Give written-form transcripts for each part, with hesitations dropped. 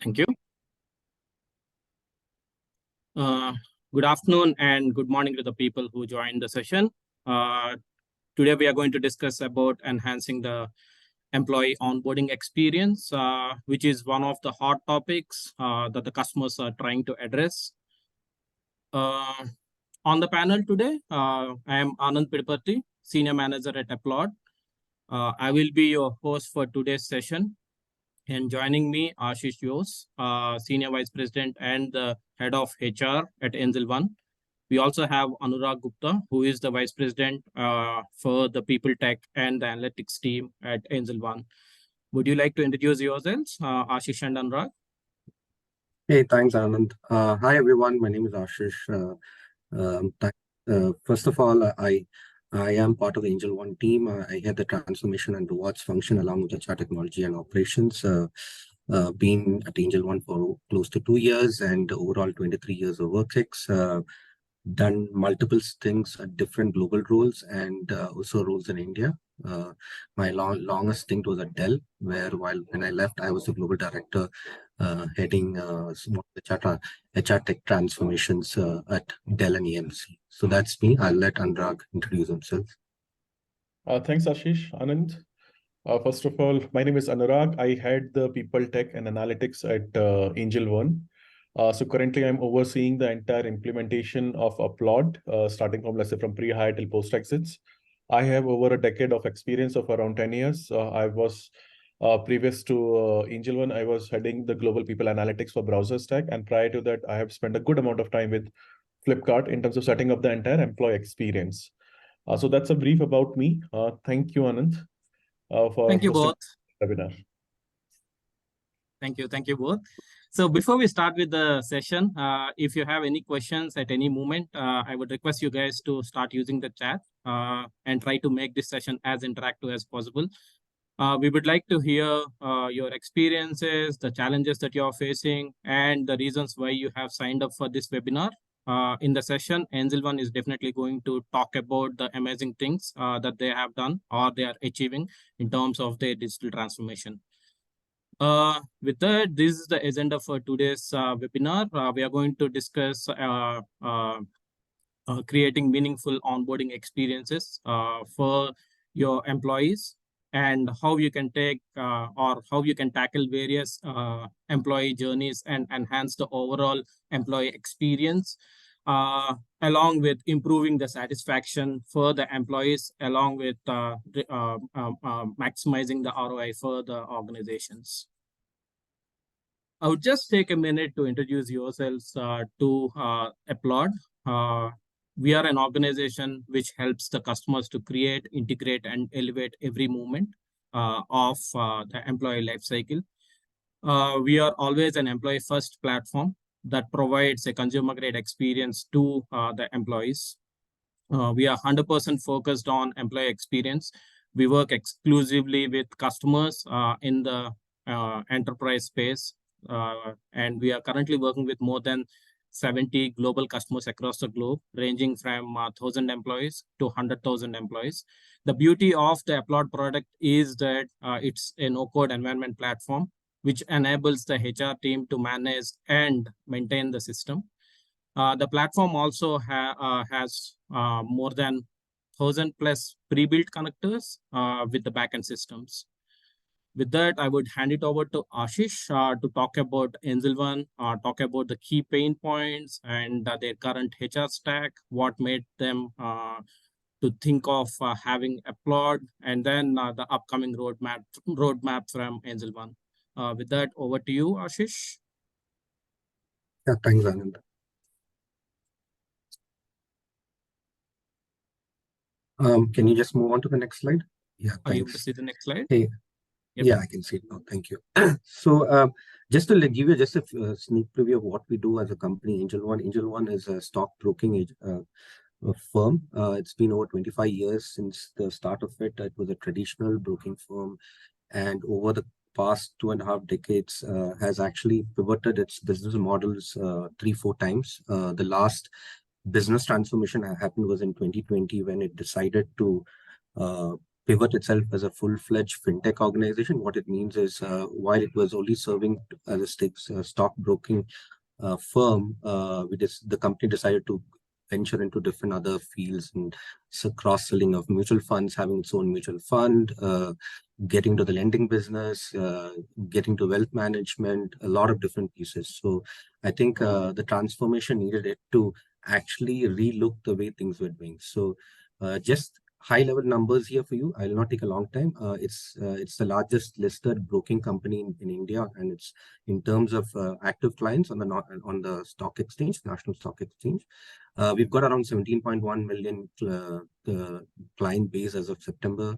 Thank you. Good afternoon and good morning to the people who joined the session. Today we are going to discuss about enhancing the employee onboarding experience, which is one of the hot topics that the customers are trying to address. On the panel today, I am Anand Pidipati, Senior Manager at Applaud. I will be your host for today's session. And joining me, Ashish Yos, Senior Vice President and the Head of HR at AngelOne. We also have Anurag Gupta, who is the Vice President for the People Tech and the Analytics team at AngelOne. Would you like to introduce yourselves, Ashish and Anurag? Hey, thanks, Anand. Hi, everyone. My name is Ashish. First of all, I am part of the AngelOne team. I head the transformation and rewards function along with HR technology and operations. Been at AngelOne for close to 2 years and overall 23 years of work ex. Done multiple stints at different global roles and also roles in India. My longest stint was at Dell, where when I left, I was the global director heading some of the HR tech transformations at Dell and EMC. So that's me. I'll let Anurag introduce himself. Thanks, Ashish. Anand. First of all, my name is Anurag. I head the People Tech and Analytics at AngelOne. So currently, I'm overseeing the entire implementation of Applaud, starting from, let's say, from pre-hire till post-exits. I have over a decade of experience of around 10 years. I was previous to AngelOne, I was heading the global people analytics for browser stack. And prior to that, I have spent a good amount of time with Flipkart in terms of setting up the entire employee experience. So that's a brief about me. Thank you, Anand, for Thank you both. Webinar. Thank you both. So before we start with the session, if you have any questions at any moment, I would request you guys to start using the chat and try to make this session as interactive as possible. We would like to hear your experiences, the challenges that you're facing, and the reasons why you have signed up for this webinar. In the session, AngelOne is definitely going to talk about the amazing things that they have done or they are achieving in terms of their digital transformation. With that, this is the agenda for today's webinar. We are going to discuss creating meaningful onboarding experiences for your employees and how you can take or how you can tackle various employee journeys and enhance the overall employee experience, along with improving the satisfaction for the employees, along with maximizing the ROI for the organizations. I would just take a minute to introduce yourselves to Applaud. We are an organization which helps the customers to create, integrate, and elevate every moment of the employee lifecycle. We are always an employee-first platform that provides a consumer-grade experience to the employees. We are 100% focused on employee experience. We work exclusively with customers in the enterprise space, and we are currently working with more than 70 global customers across the globe, ranging from 1,000 employees to 100,000 employees. The beauty of the Applaud product is that it's a no-code environment platform, which enables the HR team to manage and maintain the system. The platform also has more than 1,000 plus pre-built connectors with the backend systems. With that, I would hand it over to Ashish to talk about AngelOne, talk about the key pain points and their current HR stack, what made them to think of having Applaud, and then the upcoming roadmap from AngelOne. With that, over to you, Ashish. Yeah, thanks, Anand. Can you just move on to the next slide? Yeah, thanks. Are you able to see the next slide? Hey. Yep. Yeah, I can see it now. Thank you. So just to give you just a sneak preview of what we do as a company, AngelOne is a stockbroking firm. It's been over 25 years since the start of it. It was a traditional broking firm, and over the past 2.5 decades has actually pivoted its business models 3-4 times. The last business transformation that happened was in 2020 when it decided to pivot itself as a full-fledged fintech organization. What it means is, while it was only serving as a stockbroking firm, the company decided to venture into different other fields, and so cross-selling of mutual funds, having its own mutual fund, getting to the lending business, getting to wealth management, a lot of different pieces. So I think the transformation needed it to actually relook the way things were doing. So just high-level numbers here for you. I'll not take a long time. It's the largest listed broking company in India, and it's in terms of active clients on the stock exchange, National Stock Exchange. We've got around 17.1 million client base as of September.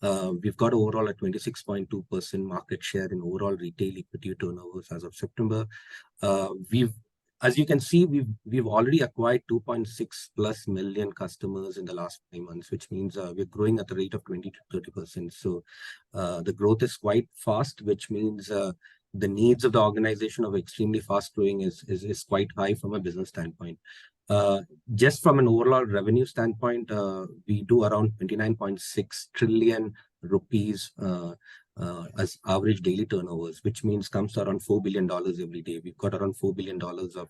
We've got overall a 26.2% market share in overall retail equity turnovers as of September. As you can see, we've already acquired 2.6+ million customers in the last 5 months, which means we're growing at a rate of 20 to 30%. So the growth is quite fast, which means the needs of the organization of extremely fast growing is quite high from a business standpoint. Just from an overall revenue standpoint, we do around 29.6 trillion rupees as average daily turnovers, which means comes to around $4 billion every day. We've got around $4 billion of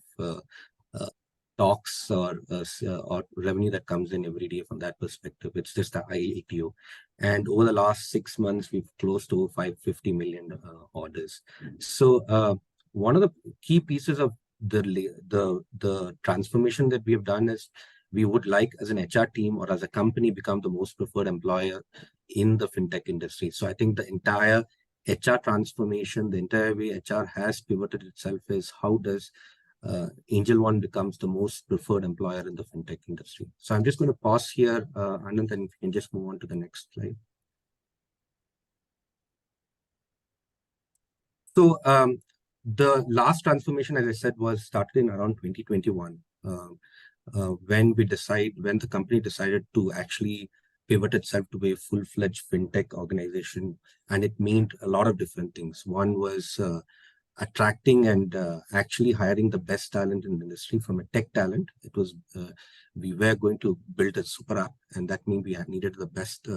stocks or revenue that comes in every day from that perspective. It's just a high ATO. And over the last 6 months, we've closed over 550 million orders. So one of the key pieces of the transformation that we have done is we would like, as an HR team or as a company, become the most preferred employer in the fintech industry. So I think the entire HR transformation, the entire way HR has pivoted itself is how does AngelOne becomes the most preferred employer in the fintech industry. So I'm just going to pause here, Anand, and if you can just move on to the next slide. So the last transformation, as I said, was started in around 2021, when the company decided to actually pivot itself to be a full-fledged fintech organization, and it meant a lot of different things. One was attracting and actually hiring the best talent in the industry from a tech talent. It was we were going to build a super app, and that means we needed the best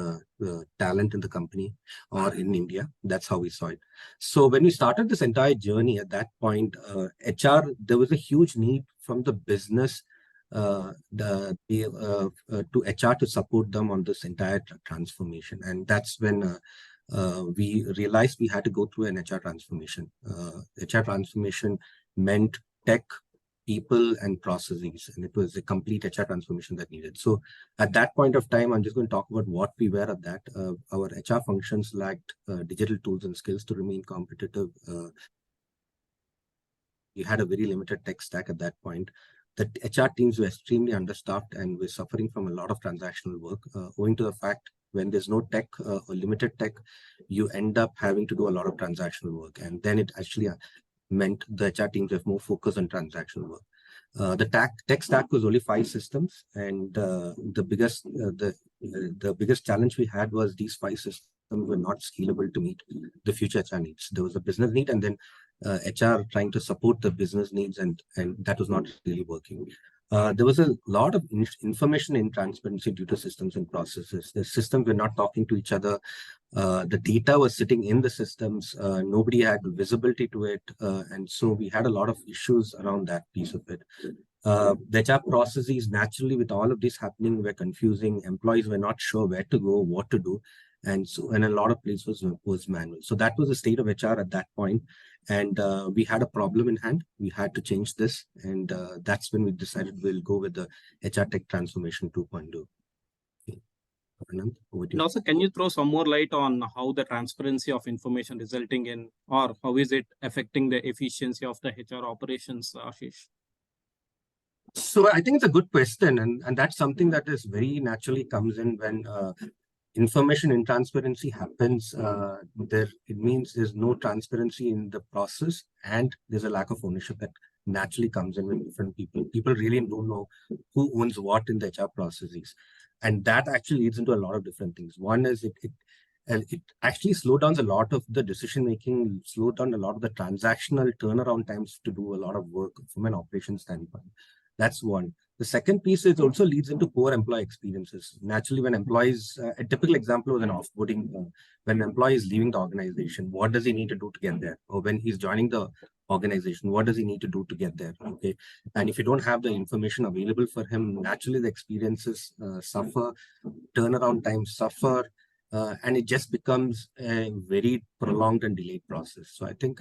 talent in the company or in India. That's how we saw it. So when we started this entire journey at that point, HR, there was a huge need from the business to HR to support them on this entire transformation. And that's when we realized we had to go through an HR transformation. HR transformation meant tech, people, and processes, and it was a complete HR transformation that needed. So at that point of time, I'm just going to talk about what we were at that. Our HR functions lacked digital tools and skills to remain competitive. We had a very limited tech stack at that point. The HR teams were extremely understaffed and were suffering from a lot of transactional work, owing to the fact when there's no tech or limited tech, you end up having to do a lot of transactional work. And then it actually meant the HR teams have more focus on transactional work. The tech stack was only 5 systems, and the biggest challenge we had was these 5 systems were not scalable to meet the future HR needs. There was a business need, and then HR trying to support the business needs, and that was not really working. There was a lot of information in transparency due to systems and processes. The systems were not talking to each other. The data was sitting in the systems. Nobody had visibility to it. And so we had a lot of issues around that piece of it. The HR processes, naturally, with all of this happening, were confusing. Employees were not sure where to go, what to do. And so, and a lot of places was manual. So that was the state of HR at that point. And we had a problem in hand. We had to change this. And that's when we decided we'll go with the HR Tech Transformation 2.0. Okay. Anand, over to you. And also, can you throw some more light on how the transparency of information resulting in, or how is it affecting the efficiency of the HR operations, Ashish? So I think it's a good question. And that's something that is very naturally comes in when information intransparency happens. It means there's no transparency in the process, and there's a lack of ownership that naturally comes in with different people. People really don't know who owns what in the HR processes, and that actually leads into a lot of different things. One is it actually slows down a lot of the decision making, slows down a lot of the transactional turnaround times to do a lot of work from an operations standpoint. That's one. The second piece is also leads into core employee experiences. Naturally, when employees, a typical example was an offboarding, when an employee is leaving the organization, what does he need to do to get there? Or when he's joining the organization, what does he need to do to get there? Okay. And if you don't have the information available for him, naturally the experiences suffer, turnaround times suffer, and it just becomes a very prolonged and delayed process. So I think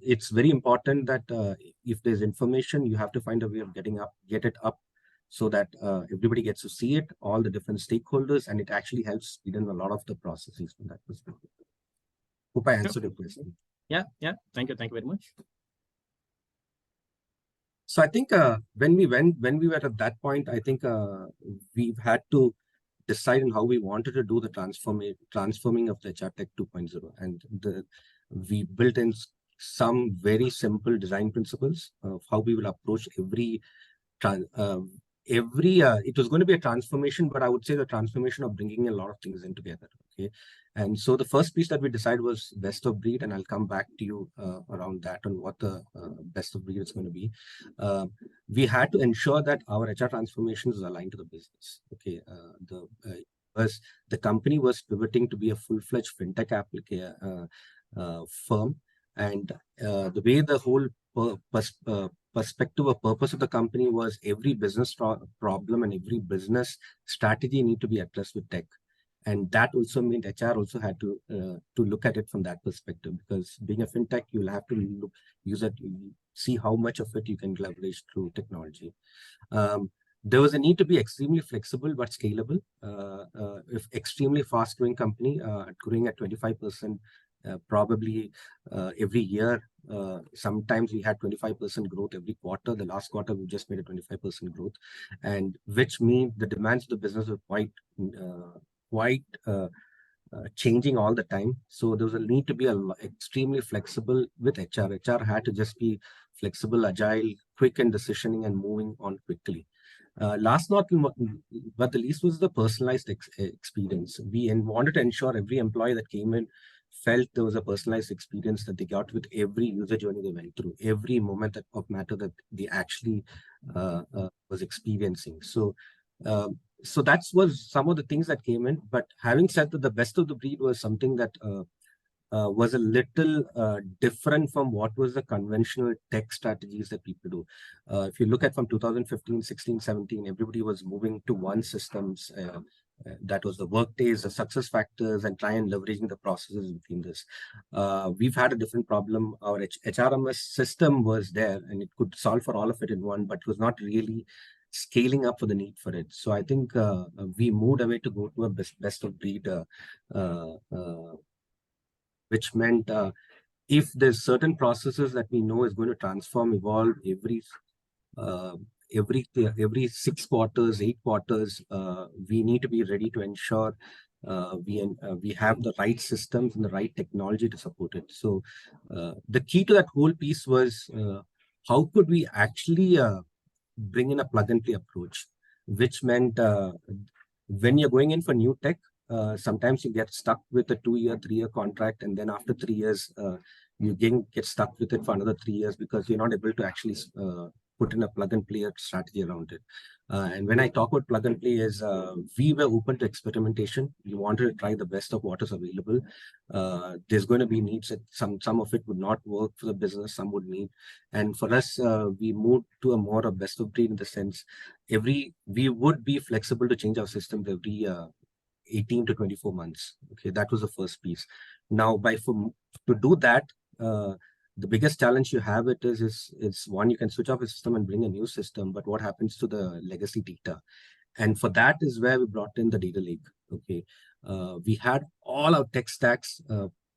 it's very important that if there's information, you have to find a way of get it up so that everybody gets to see it, all the different stakeholders, and it actually helps speed in a lot of the processes from that perspective. Hope I answered your question. Yeah. Thank you very much. So I think when we were at that point, I think we've had to decide on how we wanted to do the transforming of the HR Tech 2.0, and we built in some very simple design principles of how we will approach every it was going to be a transformation, but I would say the transformation of bringing a lot of things in together. Okay. And so the first piece that we decided was best of breed, and I'll come back to you around that on what the best of breed is going to be. We had to ensure that our HR transformation is aligned to the business. Okay. The company was pivoting to be a full-fledged fintech firm, and the way the whole perspective or purpose of the company was every business problem and every business strategy need to be addressed with tech. And that also meant HR also had to look at it from that perspective, because being a fintech, you'll have to see how much of it you can leverage through technology. There was a need to be extremely flexible but scalable. If extremely fast-growing company, growing at 25%, probably every year. Sometimes we had 25% growth every quarter. The last quarter we just made a 25% growth, and which means the demands of the business were quite changing all the time. So there was a need to be extremely flexible with HR. HR had to just be flexible, agile, quick in decisioning and moving on quickly. Last not but the least was the personalized experience. We wanted to ensure every employee that came in felt there was a personalized experience that they got with every user journey they went through, every moment of matter that they actually was experiencing. So that was some of the things that came in. But having said that, the best of the breed was something that was a little different from what was the conventional tech strategies that people do. If you look at from 2015, 16, 17, everybody was moving to one systems. That was the Workdays, the success factors, and try and leveraging the processes within this. We've had a different problem. Our HRMS system was there and it could solve for all of it in one, but it was not really scaling up for the need for it. So I think we moved away to go to a best of breed, which meant if there's certain processes that we know is going to transform, evolve every 6 quarters, 8 quarters, we need to be ready to ensure we have the right systems and the right technology to support it. So the key to that whole piece was how could we actually bring in a plug-and-play approach, which meant when you're going in for new tech, sometimes you get stuck with a 2-year, 3-year contract, and then after 3 years, you again get stuck with it for another 3 years because you're not able to actually put in a plug-and-play strategy around it. And when I talk about plug-and-play is we were open to experimentation. We wanted to try the best of what is available. There's going to be needs that some of it would not work for the business, some would need. And for us, we moved to a more of best of breed in the sense we would be flexible to change our systems every 18 to 24 months. Okay, that was the first piece. Now, to do that, the biggest challenge you have is one, you can switch off a system and bring a new system, but what happens to the legacy data? And for that is where we brought in the data lake. Okay, we had all our tech stacks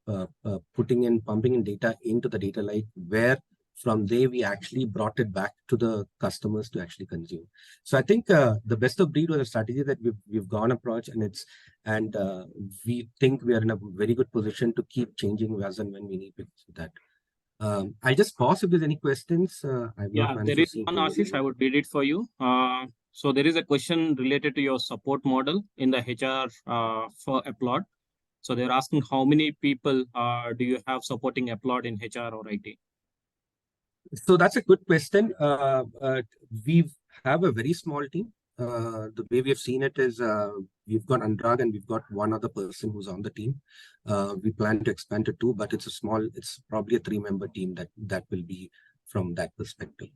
pumping in data into the data lake, where from there we actually brought it back to the customers to actually consume. So I think the best of breed was a strategy that we've gone approach, and we think we are in a very good position to keep changing as and when we need to do that. I'll just pause if there's any questions. Yeah, there is one, Ashish. I would read it for you. So there is a question related to your support model in the HR for Applaud. So they're asking how many people do you have supporting Applaud in HR or IT? So that's a good question. We've have a very small team. The way we have seen it is we've got Anurag and we've got one other person who's on the team. We plan to expand to 2, but it's probably a 3-member team that will be from that perspective.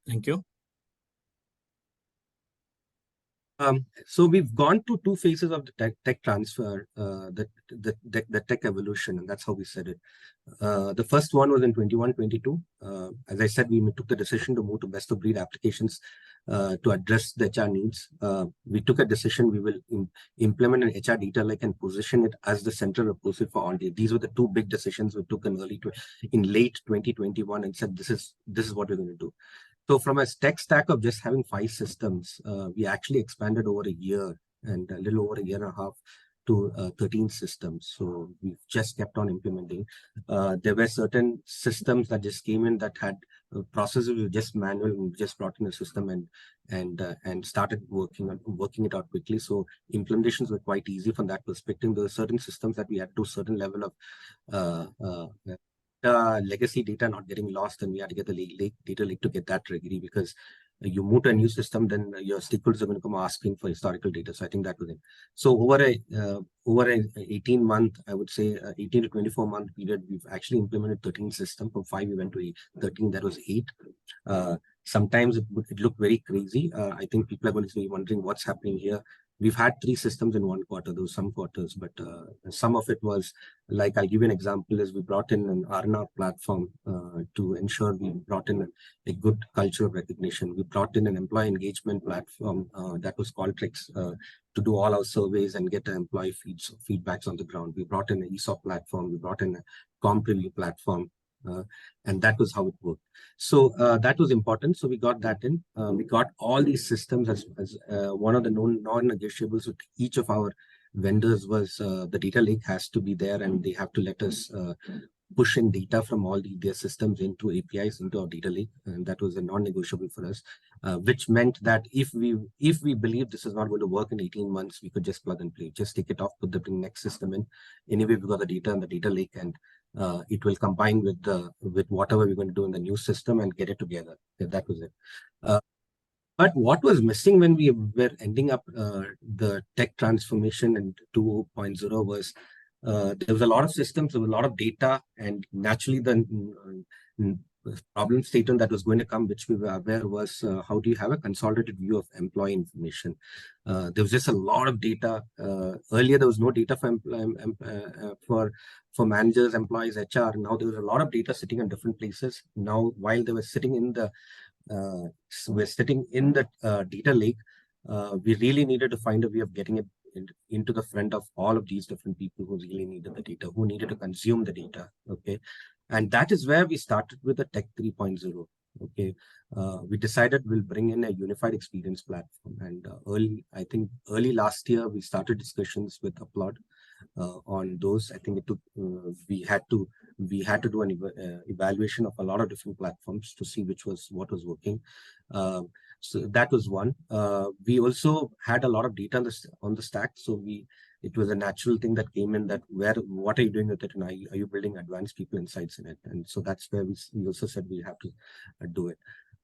Thank you. So we've gone to 2 phases of the tech transfer, the tech evolution, and that's how we said it. The first one was in 21-22. As I said, we took the decision to move to best of breed applications to address the HR needs. We took a decision we will implement an HR data lake and position it as the central repository for all data. These were the 2 big decisions we took in late 2021 and said this is what we're going to do. So from a tech stack of just having 5 systems, we actually expanded over a year and a little over a year and a half to 13 systems. So we've just kept on implementing. There were certain systems that just came in that had processes we just manual and we just brought in a system and started working it out quickly. So implementations were quite easy from that perspective. There were certain systems that we had to do a certain level of legacy data not getting lost, and we had to get the data lake to get that ready, because you move to a new system, then your stakeholders are going to come asking for historical data. So I think that was it. So over a 18-month, I would say 18 to 24-month period, we've actually implemented 13 systems. From 5 we went to 13. That was 8. Sometimes it looked very crazy. I think people are going to be wondering what's happening here. We've had 3 systems in 1 quarter. There were some quarters, but some of it was like, I'll give you an example, is we brought in an R&R platform to ensure we brought in a good culture of recognition. We brought in an employee engagement platform that was Qualtrics to do all our surveys and get employee feedbacks on the ground. We brought in an ESOP platform. We brought in a comp review platform. And that was how it worked. So that was important. So we got that in. We got all these systems as one of the non-negotiables with each of our vendors was the data lake has to be there, and they have to let us push in data from all their systems into APIs into our data lake, and that was a non-negotiable for us. Which meant that if we believe this is not going to work in 18 months, we could just plug and play, just take it off, put the next system in. Anyway, we got the data in the data lake, and it will combine with whatever we're going to do in the new system and get it together. Yeah, that was it. But what was missing when we were ending up the tech transformation in 2.0 was there was a lot of systems, there was a lot of data, and naturally the problem statement that was going to come, which we were aware, was how do you have a consolidated view of employee information? There was just a lot of data. Earlier, there was no data for managers, employees, HR. Now there was a lot of data sitting in different places. Now, while they were sitting in the data lake, we really needed to find a way of getting it into the front of all of these different people who really needed the data, who needed to consume the data. Okay. And that is where we started with the Tech 3.0. Okay. We decided we'll bring in a unified experience platform. And early last year, we started discussions with Applaud on those. I think it took, we had to do an evaluation of a lot of different platforms to see what was working. So that was one. We also had a lot of data on the stack. So it was a natural thing that came in, that what are you doing with it, and are you building advanced people insights in it? And so that's where we also said we have to do it.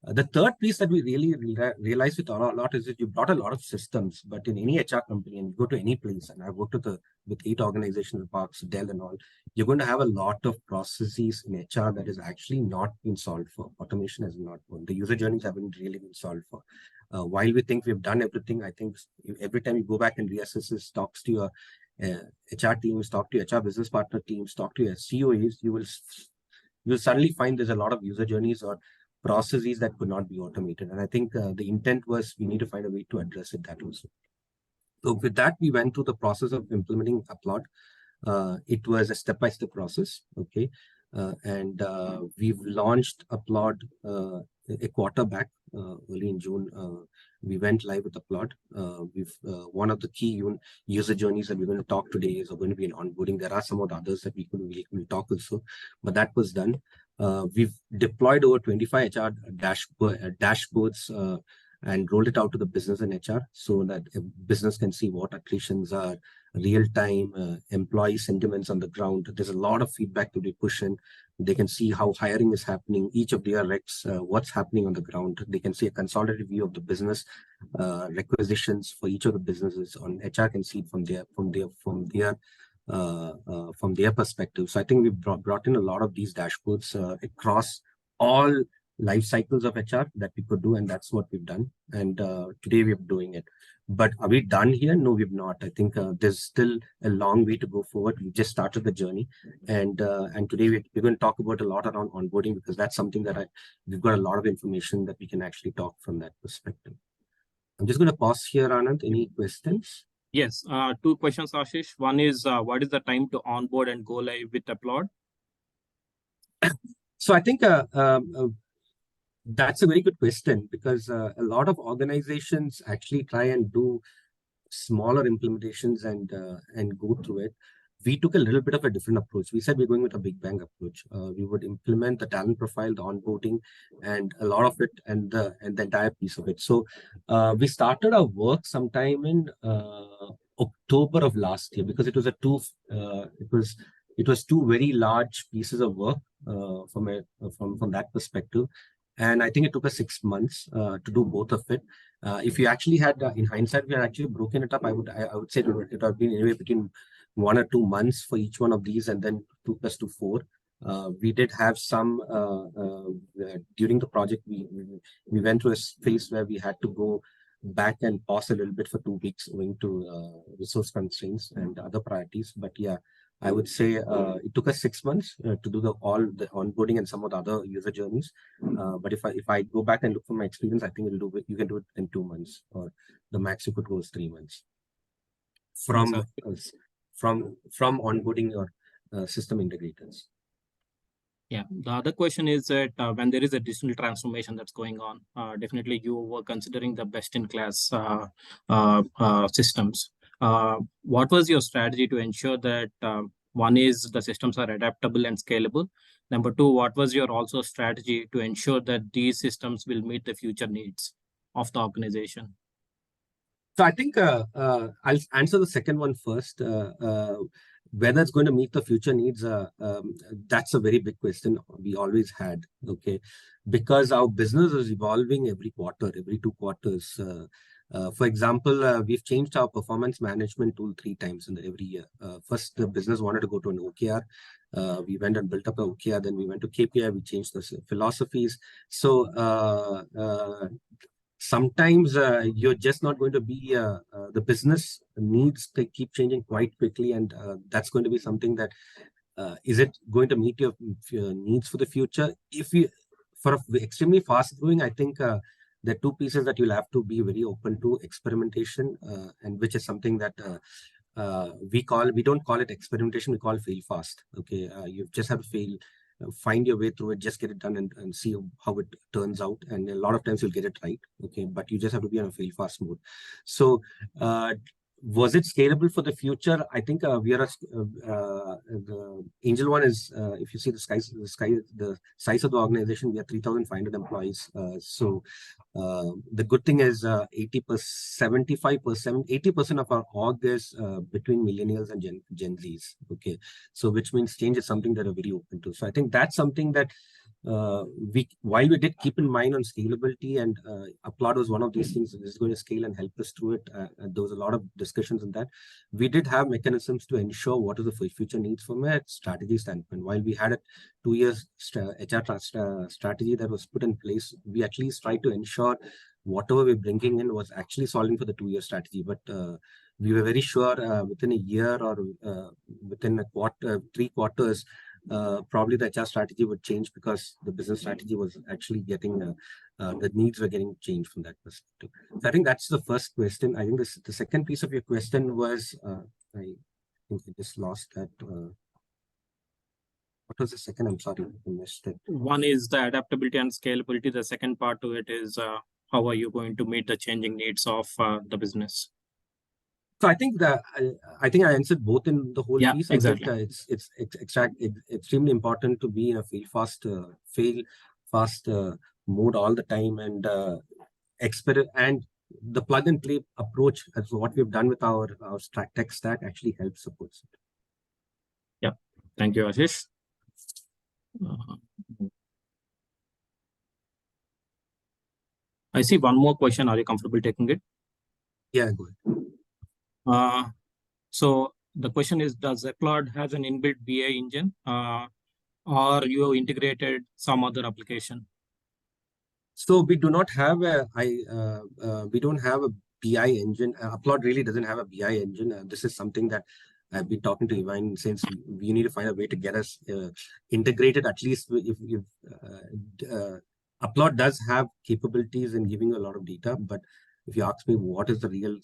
The third piece that we really realized with a lot is that you brought a lot of systems, but in any HR company, and you go to any place, and I've worked with 8 organizational parks, Dell and all, you're going to have a lot of processes in HR that is actually not been solved for. Automation has not been. The user journeys haven't really been solved for. While we think we've done everything, I think every time you go back and reassess this, talks to your HR teams, talk to your HR business partner teams, talk to your COEs, you will suddenly find there's a lot of user journeys or processes that could not be automated. And I think the intent was we need to find a way to address it that also. So with that, we went through the process of implementing Applaud. It was a step-by-step process. Okay. And we've launched Applaud a quarter back, early in June. We went live with Applaud. One of the key user journeys that we're going to talk today is going to be an onboarding. There are some of the others that we'll talk also, but that was done. We've deployed over 25 HR dashboards and rolled it out to the business and HR so that a business can see what attritions are, real-time employee sentiments on the ground. There's a lot of feedback to be pushed in. They can see how hiring is happening, each of their recs, what's happening on the ground. They can see a consolidated view of the business requisitions for each of the businesses. On HR can see from their perspective. So I think we brought in a lot of these dashboards across all life cycles of HR that we could do, and that's what we've done. And today we're doing it. But are we done here? No, we've not. I think there's still a long way to go forward. We just started the journey, and today we're going to talk about a lot around onboarding, because that's something that we've got a lot of information that we can actually talk from that perspective. I'm just going to pause here, Anand. Any questions? Yes, two questions, Ashish. One is, what is the time to onboard and go live with Applaud? So I think that's a very good question, because a lot of organizations actually try and do smaller implementations and go through it. We took a little bit of a different approach. We said we're going with a big bang approach. We would implement the talent profile, the onboarding, and a lot of it, and the entire piece of it. So we started our work sometime in October of last year, because it was two very large pieces of work from that perspective. And I think it took us 6 months to do both of it. If you actually had, in hindsight, we had actually broken it up, I would say it would have been anywhere between 1 or 2 months for each one of these, and then 2 + 2 = 4. We did have some during the project. We went through a phase where we had to go back and pause a little bit for 2 weeks owing to resource constraints and other priorities. But yeah, I would say it took us 6 months to do all the onboarding and some of the other user journeys. But if I go back and look from my experience, I think you can do it in 2 months, or the max you could go is 3 months from onboarding your system integrators. Yeah, the other question is that when there is a digital transformation that's going on, definitely you were considering the best-in-class systems. What was your strategy to ensure that one is the systems are adaptable and scalable? Number two, what was your also strategy to ensure that these systems will meet the future needs of the organization? So I think I'll answer the second one first. Whether it's going to meet the future needs, that's a very big question we always had, okay? Because our business is evolving every quarter, every 2 quarters. For example, we've changed our performance management tool 3 times in every year. First, the business wanted to go to an OKR. We went and built up an OKR, then we went to KPI, we changed the philosophies. So sometimes you're just not going to be, the business needs to keep changing quite quickly, and that's going to be something that, is it going to meet your needs for the future? For extremely fast growing, I think there are 2 pieces that you'll have to be very open to: experimentation, and which is something that we don't call it experimentation, we call it fail fast. Okay, you just have to fail, find your way through it, just get it done and see how it turns out. And a lot of times you'll get it right, okay, but you just have to be on a fail fast mode. So was it scalable for the future? I think we are the AngelOne is, if you see the size of the organization, we are 3,500 employees. So the good thing is 80% of our org is between millennials and Gen Zs. Okay, so which means change is something that are very open to. So I think that's something that while we did keep in mind on scalability, and Applaud was one of these things that is going to scale and help us through it. There was a lot of discussions on that. We did have mechanisms to ensure what is the future needs from a strategy standpoint. While we had a 2 years HR strategy that was put in place, we at least tried to ensure whatever we're bringing in was actually solving for the 2-year strategy. But we were very sure within a year or within a 3 quarters, probably the HR strategy would change, because the business strategy was actually getting, the needs were getting changed from that perspective. So I think that's the first question. I think the second piece of your question was, I think I just lost that. What was the second? I'm sorry, I missed it. One is the adaptability and scalability. The second part to it is how are you going to meet the changing needs of the business? So I think I answered both in the whole piece. Exactly. I think it's extremely important to be in a fail fast mode all the time, and and the plug and play approach, as what we've done with our tech stack, actually helps support it. Yeah, thank you, Ashish. I see one more question. Are you comfortable taking it? Yeah, go ahead. So the question is, does Applaud has an inbuilt BI engine, or you integrated some other application? So we do not have we don't have a BI engine. Applaud really doesn't have a BI engine. This is something that I've been talking to Ivan since we need to find a way to get us integrated. At least if Applaud does have capabilities in giving you a lot of data, but if you ask me what is the real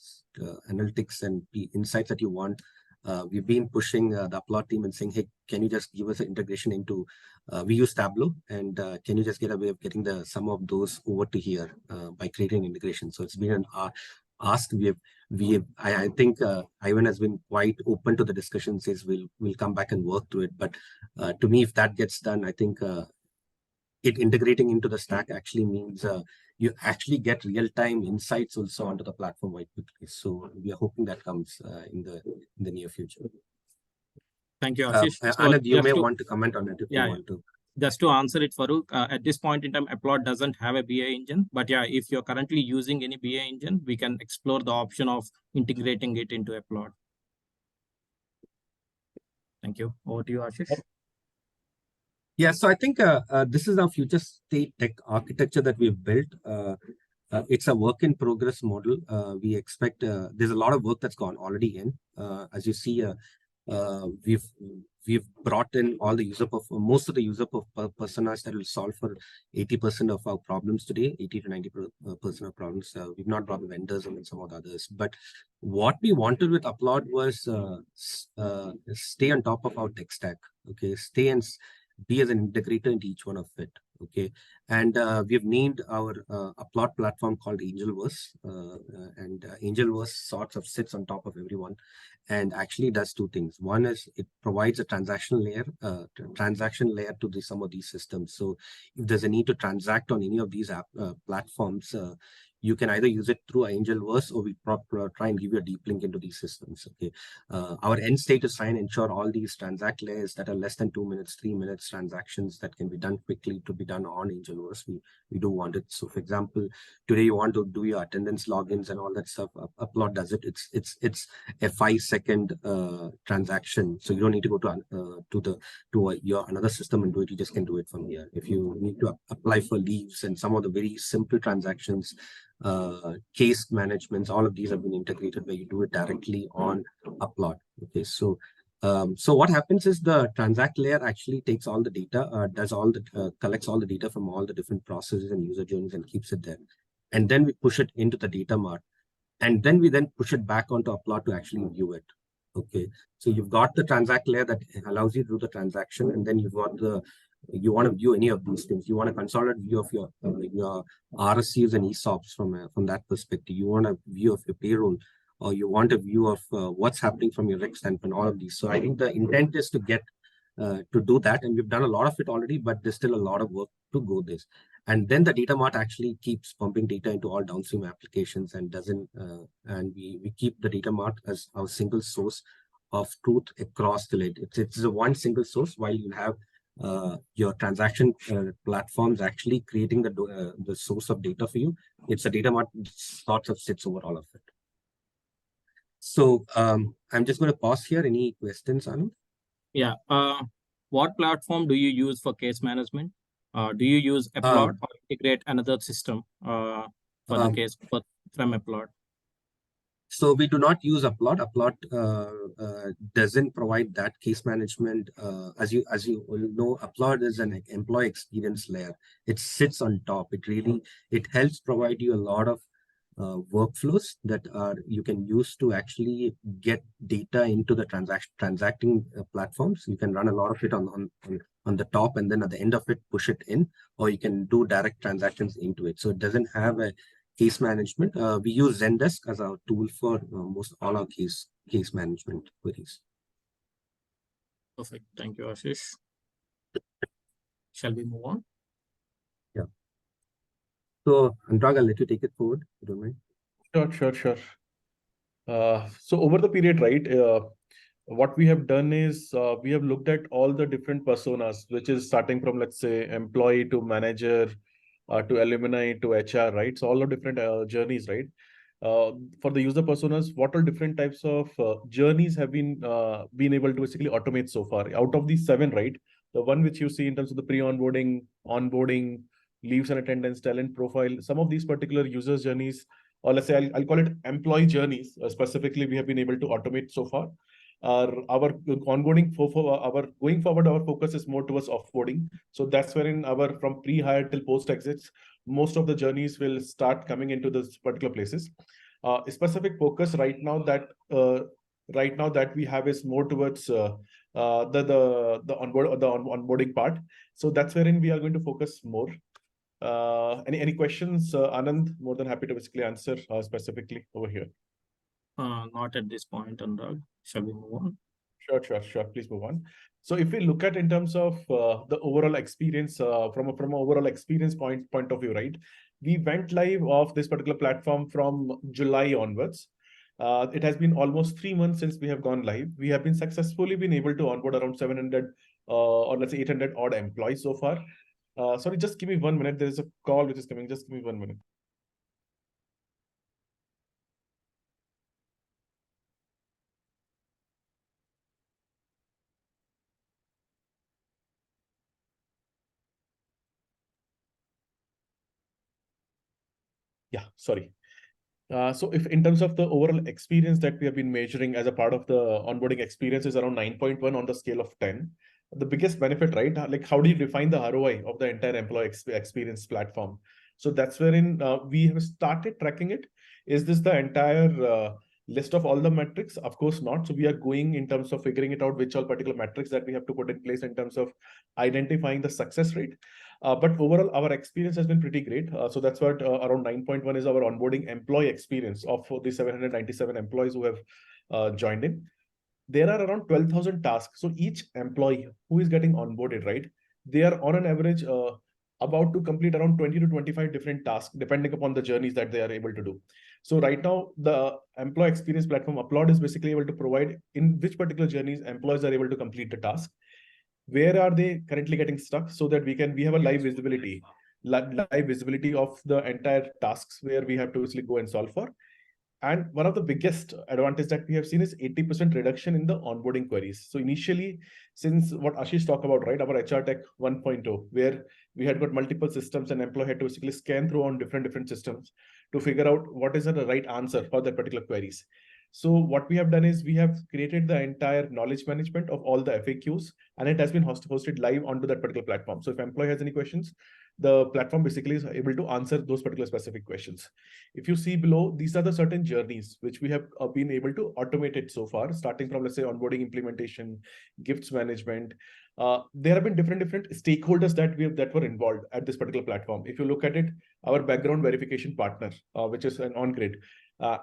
analytics and insights that you want, we've been pushing the Applaud team and saying, hey, can you just give us an integration into, we use Tableau, and can you just get a way of getting the some of those over to here by creating integration? So it's been an ask. I think Ivan has been quite open to the discussion, says we'll come back and work to it. But to me, if that gets done, I think it integrating into the stack actually means you actually get real-time insights also onto the platform quite quickly. So we are hoping that comes in the near future. Thank you, Ashish. Anand, you may want to comment on it if you want to. Just to answer it, Farooq, at this point in time, Applaud doesn't have a BI engine. But yeah, if you're currently using any BI engine, we can explore the option of integrating it into Applaud. Thank you. Over to you, Ashish. Yeah, so I think this is our future state tech architecture that we've built. It's a work in progress model. We expect there's a lot of work that's gone already in. As you see, we've brought in all the most of the user personas that will solve for 80% of our problems today, 80 to 90% of problems. We've not brought the vendors and some of the others. But what we wanted with Applaud was stay on top of our tech stack. Okay, stay and be as an integrator into each one of it. Okay, and we've named our Applaud platform called AngelOne, and AngelOne sorts of sits on top of everyone, and actually does two things. One is it provides a transaction layer to some of these systems. So if there's a need to transact on any of these platforms, you can either use it through AngelOne, or we try and give you a deep link into these systems. Okay, our end state is try and ensure all these transact layers that are less than 2 minutes, 3 minutes transactions that can be done quickly to be done on AngelOne. We do want it. So, for example, today you want to do your attendance logins and all that stuff. Applaud does it. It's a 5-second transaction, so you don't need to go to your another system and do it. You just can do it from here. If you need to apply for leaves and some of the very simple transactions, case managements, all of these have been integrated where you do it directly on Applaud. Okay, so what happens is the transact layer actually takes all the data, collects all the data from all the different processes and user journeys and keeps it there, and then we push it into the data mart, and then we push it back onto Applaud to actually view it. Okay, so you've got the transact layer that allows you to do the transaction, and then you've got you want to view any of these things. You want a consolidated view of your RSUs and ESOPs from that perspective. You want a view of your payroll, or you want a view of what's happening from your rec standpoint, all of these. So I think the intent is to get to do that, and we've done a lot of it already, but there's still a lot of work to go this. And then the data mart actually keeps pumping data into all downstream applications and and we keep the data mart as our single source of truth across the lid. It's a one single source, while you have your transaction platforms actually creating the source of data for you. It's a data mart sorts of sits over all of it. So I'm just going to pause here. Any questions, Anand? Yeah. What platform do you use for case management? Do you use Applaud or integrate another system for the case from Applaud? So we do not use Applaud. Applaud doesn't provide that case management. As you know, Applaud is an employee experience layer. It sits on top. It helps provide you a lot of workflows that you can use to actually get data into the transacting platforms. You can run a lot of it on the top, and then at the end of it, push it in, or you can do direct transactions into it. So it doesn't have a case management. We use Zendesk as our tool for most all our case management queries. Perfect. Thank you, Ashish. Shall we move on? Yeah. So, Anurag, I'll let you take it forward, if you don't mind. Sure. So over the period, right, what we have done is we have looked at all the different personas, which is starting from, let's say, employee to manager, to alumni, to HR, right? So all the different journeys, right? For the user personas, what all different types of journeys have been able to basically automate so far? Out of these 7, right? The one which you see in terms of the pre-onboarding, onboarding, leaves and attendance, talent profile, some of these particular users journeys, or let's say I'll call it employee journeys, specifically, we have been able to automate so far. Our onboarding for our going forward, our focus is more towards offboarding. So that's wherein our from pre-hire till post-exits, most of the journeys will start coming into this particular places. A specific focus right now that we have is more towards the onboarding part. So that's wherein we are going to focus more. Any questions, Anand? More than happy to basically answer specifically over here. Not at this point, Anurag. Shall we move on? Sure. Please move on. So if we look at in terms of the overall experience from an overall experience point of view, right? We went live of this particular platform from July onwards. It has been almost 3 months since we have gone live. We have been successfully been able to onboard around 700 or let's say 800 odd employees so far. Sorry, just give me 1 minute. There is a call which is coming. Just give me 1 minute. Yeah, sorry. So if in terms of the overall experience that we have been measuring as a part of the onboarding experience is around 9.1 on the scale of 10. The biggest benefit, right? Like how do you define the ROI of the entire employee experience platform? So that's wherein we have started tracking it. Is this the entire list of all the metrics? Of course not. So we are going in terms of figuring it out which all particular metrics that we have to put in place in terms of identifying the success rate. But overall, our experience has been pretty great. So that's what around 9.1 is our onboarding employee experience of the 797 employees who have joined in. There are around 12,000 tasks. So each employee who is getting onboarded, right, they are on an average about to complete around 20 to 25 different tasks, depending upon the journeys that they are able to do. So right now, the employee experience platform Applaud is basically able to provide in which particular journeys employees are able to complete the task. Where are they currently getting stuck so that we have a live visibility of the entire tasks where we have to basically go and solve for. And one of the biggest advantage that we have seen is 80% reduction in the onboarding queries. So initially, since what Ashish talked about, right, our HR Tech 1.0, where we had got multiple systems and employee had to basically scan through on different systems to figure out what is the right answer for that particular queries. So what we have done is we have created the entire knowledge management of all the FAQs, and it has been hosted live onto that particular platform. So if employee has any questions, the platform basically is able to answer those particular specific questions. If you see below, these are the certain journeys which we have been able to automate it so far, starting from, let's say, onboarding implementation, gifts management. There have been different stakeholders that were involved at this particular platform. If you look at it, our background verification partner, which is an on-grid.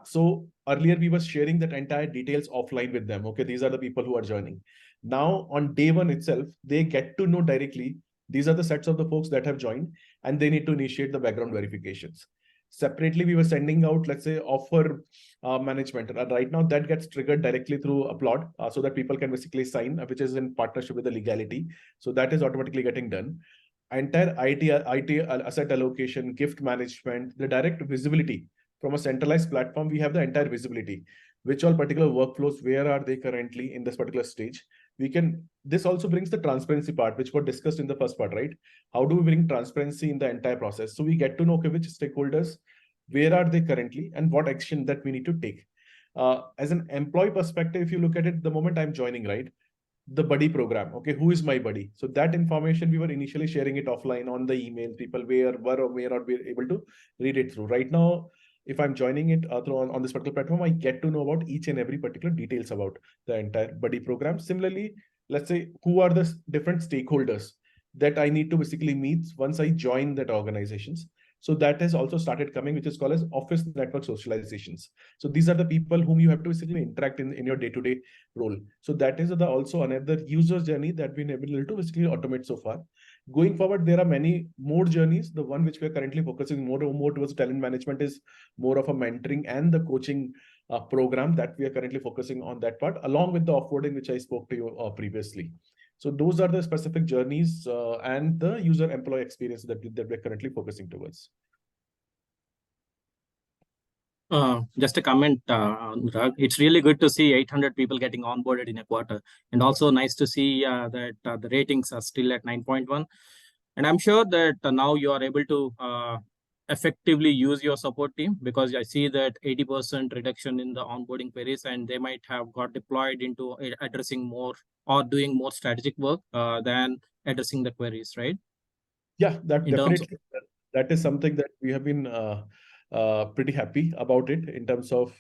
So earlier we were sharing that entire details offline with them. Okay, these are the people who are joining. Now on day one itself, they get to know directly these are the sets of the folks that have joined, and they need to initiate the background verifications. Separately, we were sending out, let's say, offer management. Right now, that gets triggered directly through Applaud, so that people can basically sign, which is in partnership with the legality. So that is automatically getting done. Entire IT asset allocation, gift management, the direct visibility from a centralized platform. We have the entire visibility, which all particular workflows, where are they currently in this particular stage. This also brings the transparency part, which was discussed in the first part, right? How do we bring transparency in the entire process? So we get to know, okay, which stakeholders, where are they currently, and what action that we need to take. As an employee perspective, if you look at it, the moment I'm joining, right, the buddy program, okay, who is my buddy? So that information, we were initially sharing it offline on the email, people were or may not be able to read it through. Right now, if I'm joining it through on this particular platform, I get to know about each and every particular details about the entire buddy program. Similarly, let's say, who are the different stakeholders that I need to basically meet once I join that organizations. So that has also started coming, which is called as office network socializations. So these are the people whom you have to basically interact in your day-to-day role. So that is also another user journey that we've been able to basically automate so far. Going forward, there are many more journeys. The one which we are currently focusing more towards talent management is more of a mentoring and the coaching program that we are currently focusing on that part, along with the offboarding, which I spoke to you previously. So those are the specific journeys and the user employee experience that we're currently focusing towards. Just a comment, Anurag. It's really good to see 800 people getting onboarded in a quarter, and also nice to see that the ratings are still at 9.1. And I'm sure that now you are able to effectively use your support team, because I see that 80% reduction in the onboarding queries, and they might have got deployed into addressing more or doing more strategic work than addressing the queries, right? Yeah, that In terms of, definitely, that is something that we have been pretty happy about it in terms of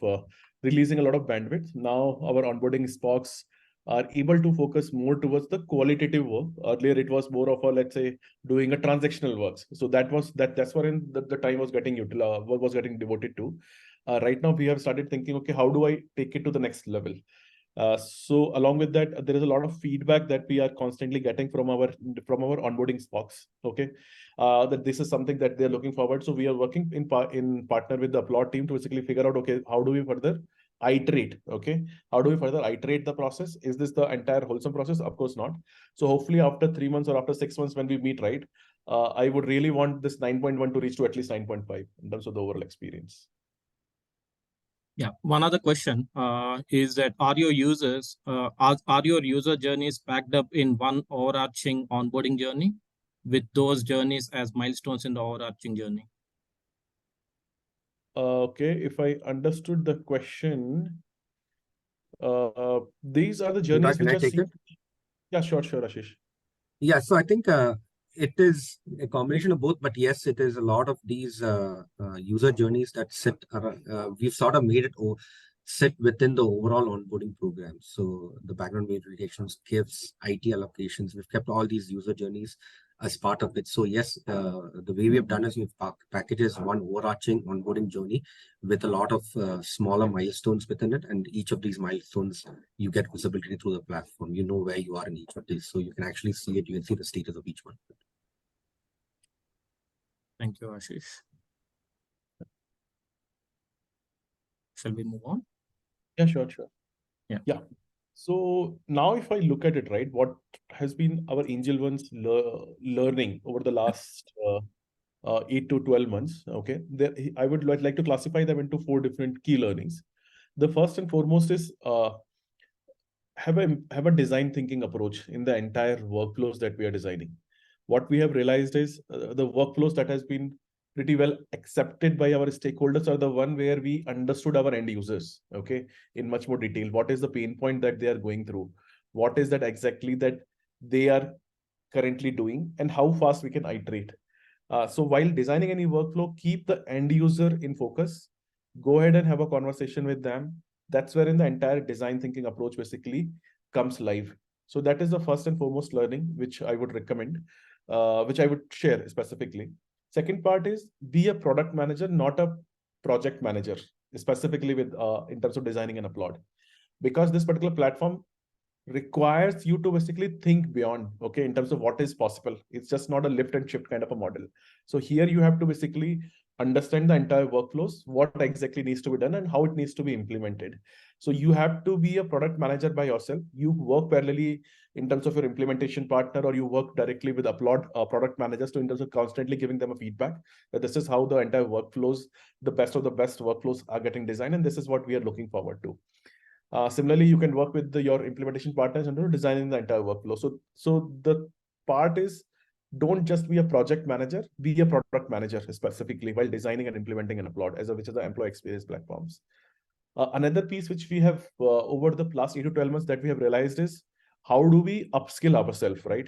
releasing a lot of bandwidth. Now our onboarding spokes are able to focus more towards the qualitative work. Earlier, it was more of a, let's say, doing a transactional works. So that's wherein the time was getting was getting devoted to. Right now, we have started thinking, okay, how do I take it to the next level? So along with that, there is a lot of feedback that we are constantly getting from our onboarding spokes. Okay, that this is something that they're looking forward. So we are working in partner with the Applaud team to basically figure out, okay, how do we further iterate? Okay, how do we further iterate the process? Is this the entire wholesome process? Of course not. So hopefully after 3 months or after 6 months when we meet, right, I would really want this 9.1 to reach to at least 9.5 in terms of the overall experience. yeah, one other question is that are your user journeys packed up in one overarching onboarding journey, with those journeys as milestones in the overarching journey? Okay, if I understood the question, these are the journeys Can which I are take seen. it? Yeah, sure, Ashish. Yeah, so I think it is a combination of both, but yes, it is a lot of these user journeys that we've sort of made it sit within the overall onboarding program. So the background verifications, gifts, IT allocations, we've kept all these user journeys as part of it. So yes, the way we have done is we've packages one overarching onboarding journey with a lot of smaller milestones within it, and each of these milestones you get visibility through the platform. You know where you are in each of these, so you can actually see it. You can see the status of each one. Thank you, Ashish. Shall we move on? Yeah, sure. Yeah. So now if I look at it, right, what has been our AngelOne's learning over the last 8 to 12 months, okay, I would like to classify them into 4 different key learnings. The first and foremost is have a design thinking approach in the entire workflows that we are designing. What we have realized is the workflows that has been pretty well accepted by our stakeholders are the one where we understood our end users, okay, in much more detail. What is the pain point that they are going through? What is that exactly that they are currently doing, and how fast we can iterate. So while designing any workflow, keep the end user in focus. Go ahead and have a conversation with them. That's wherein the entire design thinking approach basically comes live. So that is the first and foremost learning which I would recommend, which I would share specifically. Second part is be a product manager, not a project manager, specifically with in terms of designing an Applaud, because this particular platform requires you to basically think beyond, okay, in terms of what is possible. It's just not a lift and shift kind of a model. So here you have to basically understand the entire workflows, what exactly needs to be done and how it needs to be implemented. So you have to be a product manager by yourself. You work parallelly in terms of your implementation partner, or you work directly with Applaud product managers to in terms of constantly giving them a feedback that this is how the entire workflows, the best of the best workflows are getting designed, and this is what we are looking forward to. Similarly, you can work with your implementation partners and designing the entire workflow. So the part is, don't just be a project manager, be a product manager specifically while designing and implementing an Applaud, which is the employee experience platforms. Another piece which we have over the last 8 to 12 months that we have realized is how do we upskill ourselves, right?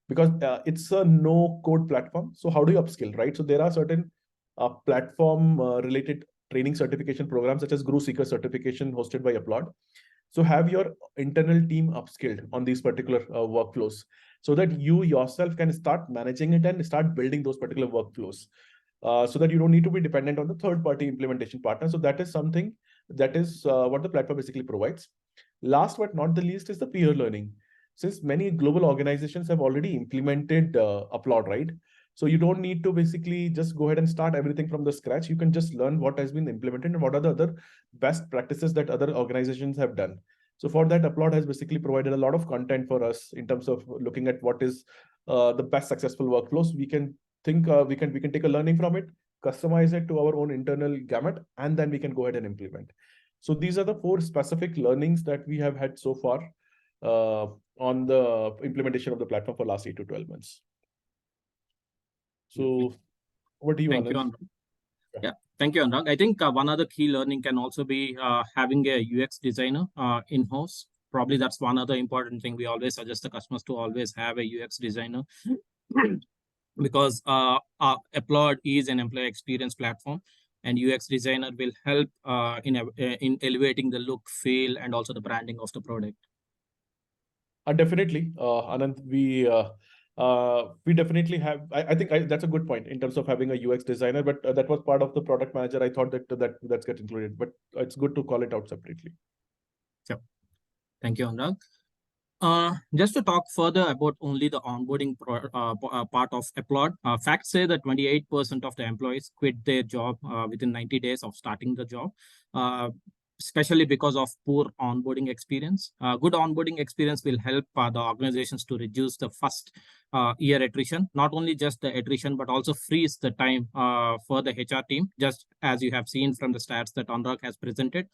Because it's a no code platform. So how do you upskill, right? So there are certain platform related training certification programs such as Guru Seeker certification hosted by Applaud. So have your internal team upskilled on these particular workflows so that you yourself can start managing it and start building those particular workflows, so that you don't need to be dependent on the third party implementation partner. So that is something that is what the platform basically provides. Last but not the least is the peer learning. Since many global organizations have already implemented Applaud, right? So you don't need to basically just go ahead and start everything from the scratch. You can just learn what has been implemented and what are the other best practices that other organizations have done. So for that, Applaud has basically provided a lot of content for us in terms of looking at what is the best successful workflows. We can think we can take a learning from it, customize it to our own internal gamut, and then we can go ahead and implement. So these are the 4 specific learnings that we have had so far on the implementation of the platform for last 8 to 12 months. So what do you want? Thank you, Anurag. Yeah, thank you, Anurag. I think one other key learning can also be having a UX designer in-house. Probably that's one other important thing. We always suggest the customers to always have a UX designer because Applaud is an employee experience platform, and UX designer will help in elevating the look, feel, and also the branding of the product. Definitely, Anand, we definitely have. I think that's a good point in terms of having a UX designer, but that was part of the product manager. I thought that's get included, but it's good to call it out separately. Sure. Thank you, Anurag. Just to talk further about only the onboarding part of Applaud, facts say that 28% of the employees quit their job within 90 days of starting the job, especially because of poor onboarding experience. Good onboarding experience will help the organizations to reduce the first year attrition, not only just the attrition, but also frees the time for the HR team, just as you have seen from the stats that Anurag has presented.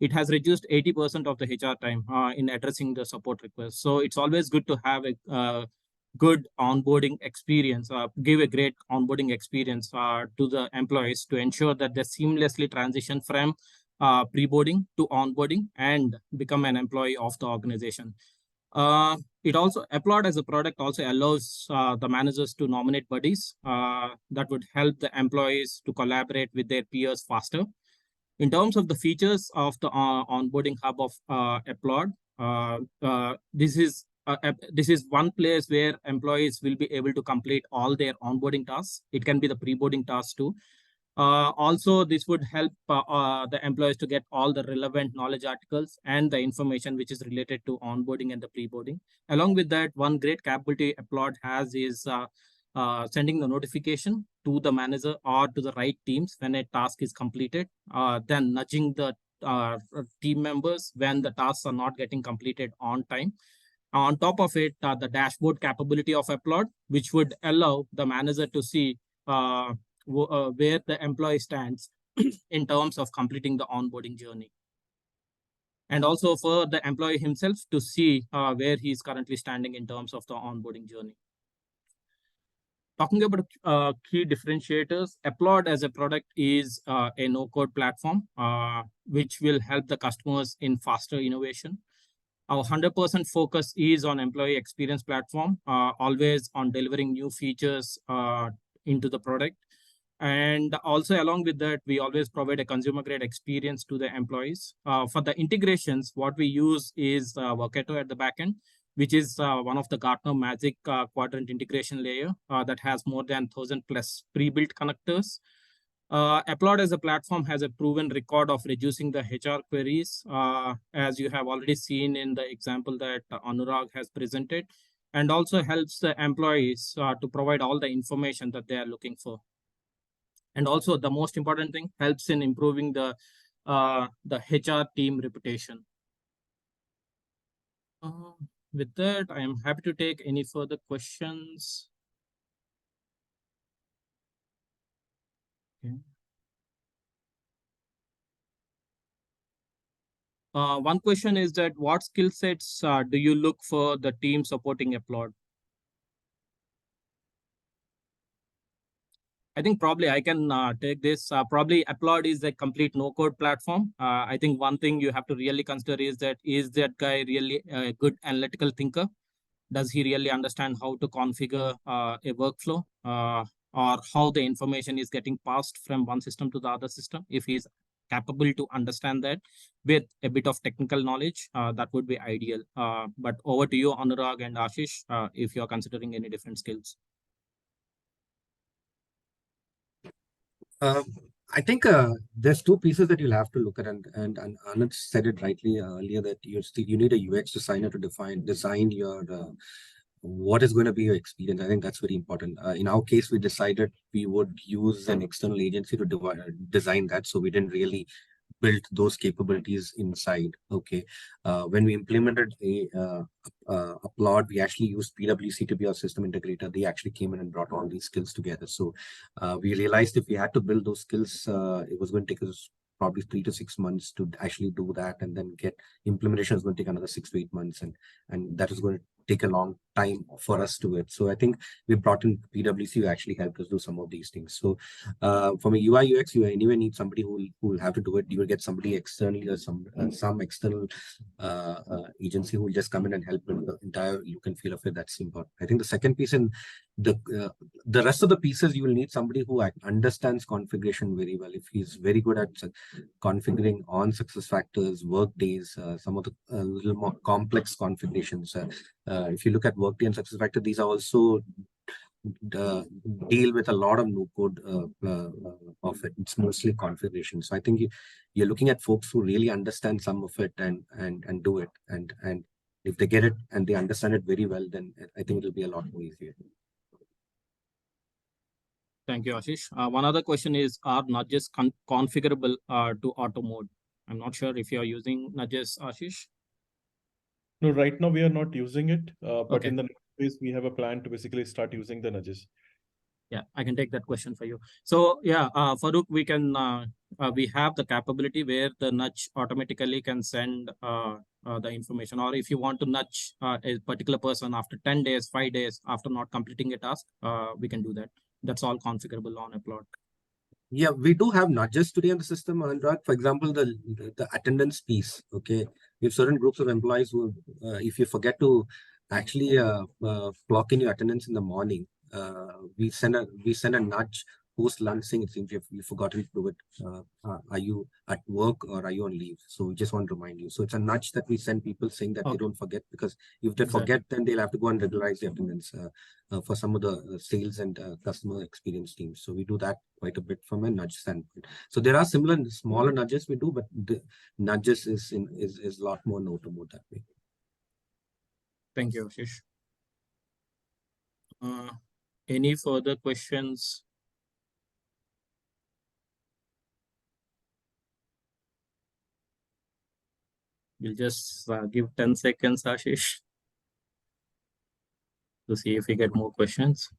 It has reduced 80% of the HR time in addressing the support requests. So it's always good to have a good onboarding experience, give a great onboarding experience to the employees to ensure that they seamlessly transition from pre-boarding to onboarding and become an employee of the organization. It also, Applaud as a product also allows the managers to nominate buddies that would help the employees to collaborate with their peers faster. In terms of the features of the onboarding hub of Applaud, this is one place where employees will be able to complete all their onboarding tasks. It can be the pre-boarding tasks too. Also, this would help the employees to get all the relevant knowledge articles and the information which is related to onboarding and the pre-boarding. Along with that, one great capability Applaud has is sending the notification to the manager or to the right teams when a task is completed, then nudging the team members when the tasks are not getting completed on time. On top of it, the dashboard capability of Applaud, which would allow the manager to see where the employee stands in terms of completing the onboarding journey. And also for the employee himself to see where he is currently standing in terms of the onboarding journey. Talking about key differentiators, Applaud as a product is a no-code platform, which will help the customers in faster innovation. Our 100% focus is on employee experience platform, always on delivering new features into the product. And also along with that, we always provide a consumer-grade experience to the employees. For the integrations, what we use is Workato at the backend, which is one of the Gartner Magic Quadrant integration layer that has more than 1,000 plus pre-built connectors. Applaud as a platform has a proven record of reducing the HR queries, as you have already seen in the example that Anurag has presented, and also helps the employees to provide all the information that they are looking for. And also the most important thing, helps in improving the HR team reputation. With that, I am happy to take any further questions. Okay. One question is that what skill sets do you look for the team supporting Applaud? I think probably I can take this. Probably Applaud is a complete no-code platform. I think one thing you have to really consider is that guy really a good analytical thinker? Does he really understand how to configure a workflow or how the information is getting passed from one system to the other system? If he's capable to understand that with a bit of technical knowledge, that would be ideal. But over to you, Anurag and Ashish, if you're considering any different skills. I think there's 2 pieces that you'll have to look at, and Anand said it rightly earlier that you need a UX designer to design your what is going to be your experience. I think that's very important. In our case, we decided we would use an external agency to design that, so we didn't really built those capabilities inside. Okay, when we implemented Applaud, we actually used PwC to be our system integrator. They actually came in and brought all these skills together. So we realized if we had to build those skills, it was going to take us probably 3 to 6 months to actually do that, and then get implementation is going to take another 6 to 8 months, and that is going to take a long time for us to it. So I think we brought in PwC who actually helped us do some of these things. So from a UI UX, you anyway need somebody who will have to do it. You will get somebody externally or some external agency who will just come in and help with the entire look and feel of it. That's important. I think the second piece, in the rest of the pieces, you will need somebody who understands configuration very well. If he's very good at configuring on success factors, workdays, some of the little more complex configurations. If you look at Workday and SuccessFactors, these are also deal with a lot of no code of it. It's mostly configuration. So I think you're looking at folks who really understand some of it and do it. And if they get it and they understand it very well, then I think it'll be a lot more easier. Thank you, Ashish. One other question is, are nudges configurable to auto mode? I'm not sure if you're using nudges, Ashish. No, right now we are not using it, but Okay. in the next phase, we have a plan to basically start using the nudges. Yeah, I can take that question for you. So yeah, Farooq, we can we have the capability where the nudge automatically can send the information, or if you want to nudge a particular person after 10 days, 5 days after not completing a task, we can do that. That's all configurable on Applaud. Yeah, we do have nudges today in the system, Anurag. For example, the attendance piece. Okay, we have certain groups of employees who, if you forget to actually clock in your attendance in the morning, we send a nudge post lunch saying it seems you've forgotten to do it. Are you at work or are you on leave? So we just want to remind you. So it's a nudge that we send people saying that they don't forget, because if they forget, then they'll have to go and regularize the attendance for some of the sales and customer experience teams. So we do that quite a bit from a nudge standpoint. So there are similar smaller nudges we do, but the nudges is a lot more notable that way. Thank you, Ashish. Any further questions? We'll just give 10 seconds, Ashish, to see if we get more questions.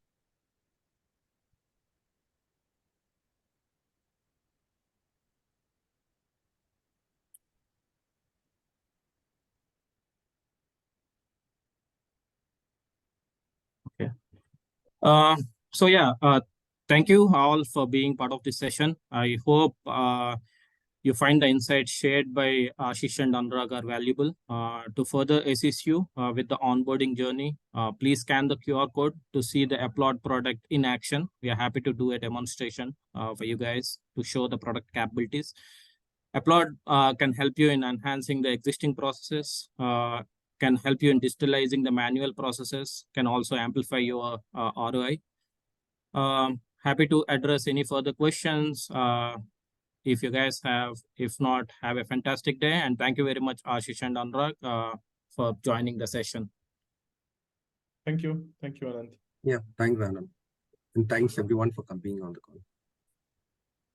Okay. So yeah, thank you all for being part of this session. I hope you find the insights shared by Ashish and Anurag are valuable. To further assist you with the onboarding journey, please scan the QR code to see the Applaud product in action. We are happy to do a demonstration for you guys to show the product capabilities. Applaud can help you in enhancing the existing processes, can help you in digitalizing the manual processes, can also amplify your ROI. Happy to address any further questions if you guys have. If not, have a fantastic day, and thank you very much, Ashish and Anurag, for joining the session. Thank you, Anand. Yeah, thanks, Anand, and thanks everyone for being on the call.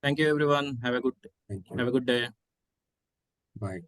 Thank you, everyone. Have a good day. Thank you. Have a good day. Bye.